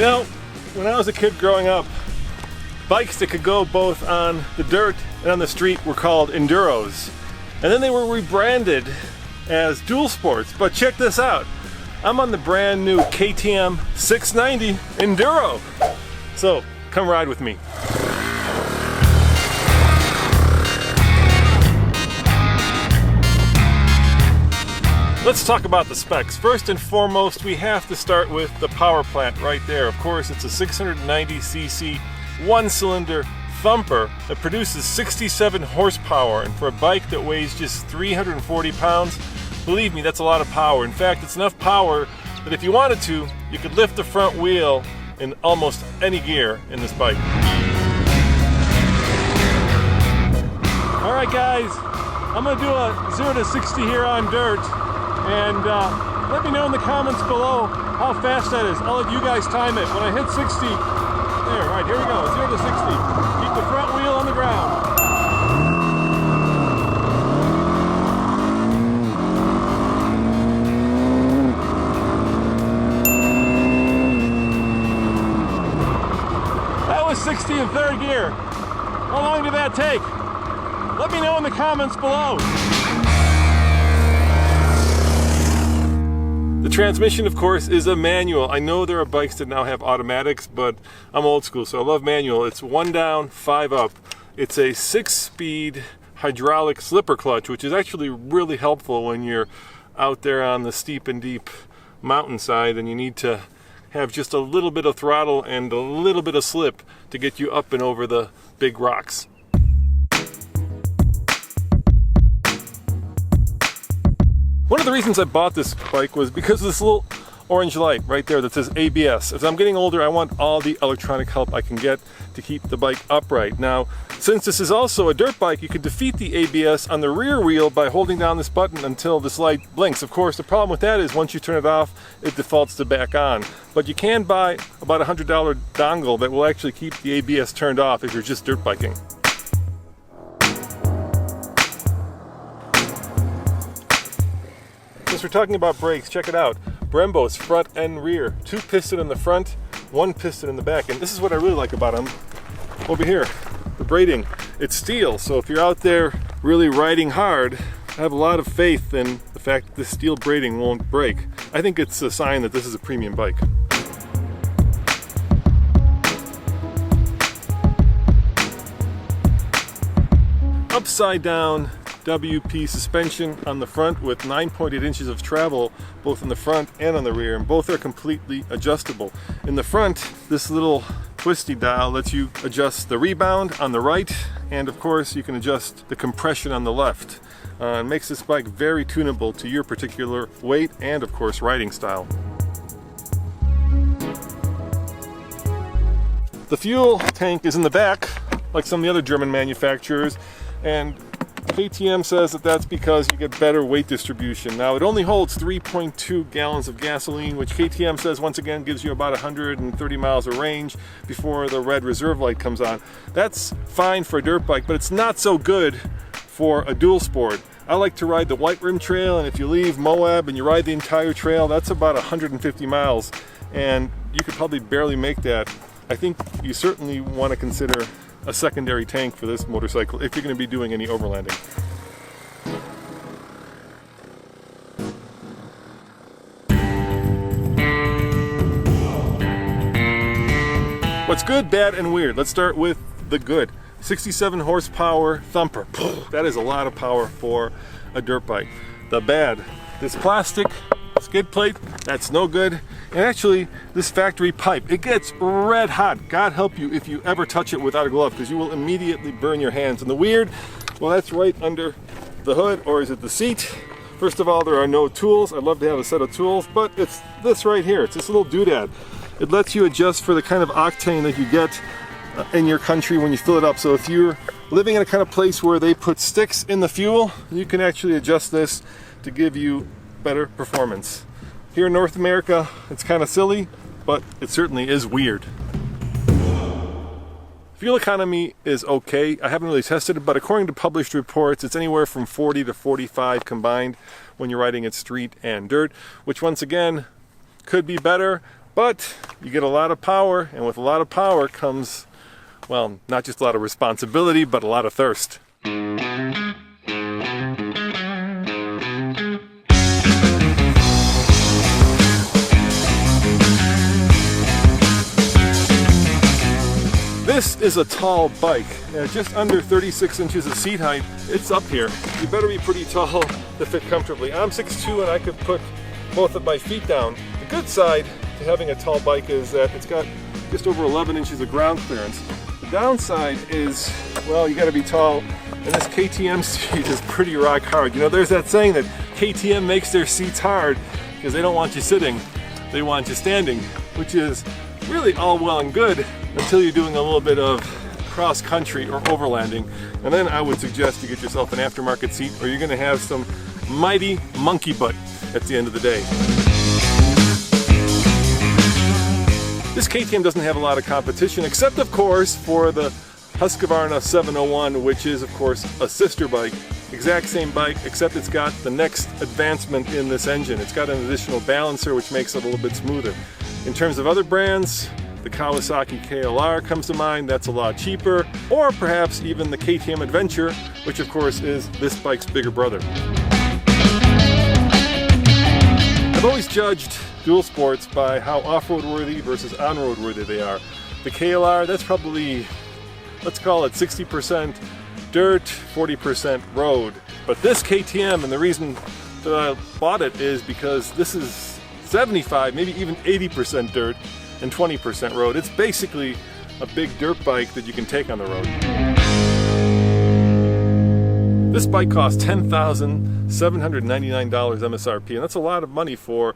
You know, when I was a kid growing up, bikes that could go both on the dirt and on the street were called Enduros. And then they were rebranded as dual sports. But check this out. I'm on the brand new KTM 690 Enduro. So come ride with me. Let's talk about the specs. First and foremost, we have to start with the power plant right there. Of course, it's a 690cc one-cylinder thumper that produces 67 horsepower, and for a bike that weighs just 340 pounds, believe me, that's a lot of power. In fact, it's enough power that if you wanted to, you could lift the front wheel in almost any gear in this bike. All right, guys, I'm gonna do a 0 to 60 here on dirt. And let me know in the comments below how fast that is. I'll let you guys time it. When I hit 60, there, right, here we go, 0 to 60. Keep the front wheel on the ground. That was 60 in third gear. How long did that take? Let me know in the comments below. The transmission, of course, is a manual. I know there are bikes that now have automatics, but I'm old school, so I love manual. It's 1 down, 5 up. It's a 6-speed hydraulic slipper clutch, which is actually really helpful when you're out there on the steep and deep mountainside and you need to have just a little bit of throttle and a little bit of slip to get you up and over the big rocks. One of the reasons I bought this bike was because of this little orange light right there that says ABS. As I'm getting older, I want all the electronic help I can get to keep the bike upright. Now, since this is also a dirt bike, you could defeat the ABS on the rear wheel by holding down this button until this light blinks. Of course, the problem with that is once you turn it off, it defaults to back on. But you can buy about a $100 dongle that will actually keep the ABS turned off if you're just dirt biking. Since we're talking about brakes, check it out. Brembo's front and rear. 2 piston in the front, 1 piston in the back. And this is what I really like about them. Over here, the braiding. It's steel, so if you're out there really riding hard, I have a lot of faith in the fact that this steel braiding won't break. I think it's a sign that this is a premium bike. Upside down WP suspension on the front with 9.8 inches of travel both in the front and on the rear, and both are completely adjustable. In the front, this little twisty dial lets you adjust the rebound on the right, and of course you can adjust the compression on the left. It makes this bike very tunable to your particular weight and of course riding style. The fuel tank is in the back like some of the other German manufacturers, and KTM says that that's because you get better weight distribution. Now, it only holds 3.2 gallons of gasoline, which KTM says once again gives you about 130 miles of range before the red reserve light comes on. That's fine for a dirt bike, but it's not so good for a dual sport. I like to ride the White Rim Trail, and if you leave Moab and you ride the entire trail, that's about 150 miles, and you could probably barely make that. I think you certainly want to consider a secondary tank for this motorcycle if you're going to be doing any overlanding. What's good, bad, and weird? Let's start with the good. 67 horsepower thumper. That is a lot of power for a dirt bike. The bad, this plastic skid plate, that's no good. And actually, this factory pipe, it gets red hot. God help you if you ever touch it without a glove, because you will immediately burn your hands. And the weird, well, that's right under the hood, or is it the seat? First of all, there are no tools. I'd love to have a set of tools, but it's this right here. It's this little doodad. It lets you adjust for the kind of octane that you get in your country when you fill it up. So if you're living in a kind of place where they put sticks in the fuel, you can actually adjust this to give you better performance. Here in North America, it's kind of silly, but it certainly is weird. Fuel economy is okay. I haven't really tested it, but according to published reports, it's anywhere from 40 to 45 combined when you're riding at street and dirt, which once again could be better, But you get a lot of power, and with a lot of power comes, well, not just a lot of responsibility, but a lot of thirst. This is a tall bike, just under 36 inches of seat height. It's up here. You better be pretty tall to fit comfortably. I'm 6'2" and I could put both of my feet down. The good side to having a tall bike is that it's got just over 11 inches of ground clearance. The downside is, well, you gotta be tall, and this KTM seat is pretty rock hard. You know, there's that saying that KTM makes their seats hard because they don't want you sitting, they want you standing, which is really all well and good until you're doing a little bit of cross country or overlanding, and then I would suggest you get yourself an aftermarket seat, or you're going to have some mighty monkey butt at the end of the day. This KTM doesn't have a lot of competition, except of course for the Husqvarna 701, which is of course a sister bike. Exact same bike, except it's got the next advancement in this engine. It's got an additional balancer, which makes it a little bit smoother. In terms of other brands, the Kawasaki KLR comes to mind. That's a lot cheaper. Or perhaps even the KTM Adventure, which of course is this bike's bigger brother. I've always judged dual sports by how off-road worthy versus on-road worthy they are. The KLR, that's probably, let's call it 60% dirt, 40% road. But this KTM, and the reason that I bought it is because this is 75, maybe even 80% dirt and 20% road. It's basically a big dirt bike that you can take on the road. This bike costs $10,799 MSRP, and that's a lot of money for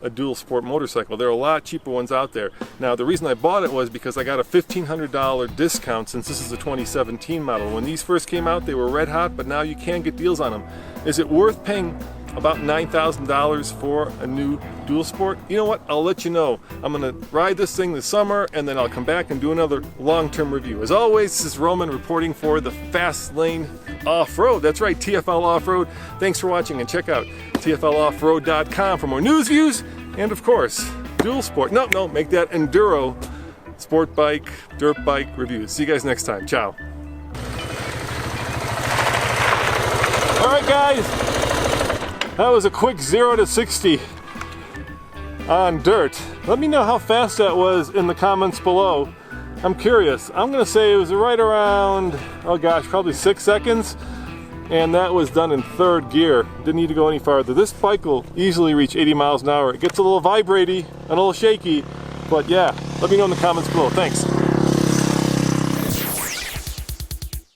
a dual sport motorcycle. There are a lot cheaper ones out there. Now, the reason I bought it was because I got a $1,500 discount since this is a 2017 model. When these first came out, they were red hot, but now you can get deals on them. Is it worth paying about $9,000 for a new dual sport? You know what? I'll let you know. I'm gonna ride this thing this summer, and then I'll come back and do another long-term review. As always, this is Roman reporting for the Fast Lane Off-Road. That's right, TFL Off-Road. Thanks for watching, and check out TFLoffroad.com for more news, views, and of course, dual sport. No, make that Enduro sport bike, dirt bike reviews. See you guys next time. Ciao. All right, guys. That was a quick 0 to 60 on dirt. Let me know how fast that was in the comments below. I'm curious. I'm gonna say it was right around, oh gosh, probably 6 seconds. And that was done in third gear. Didn't need to go any farther. This bike will easily reach 80 miles an hour. It gets a little vibraty and a little shaky, but yeah, let me know in the comments below. Thanks.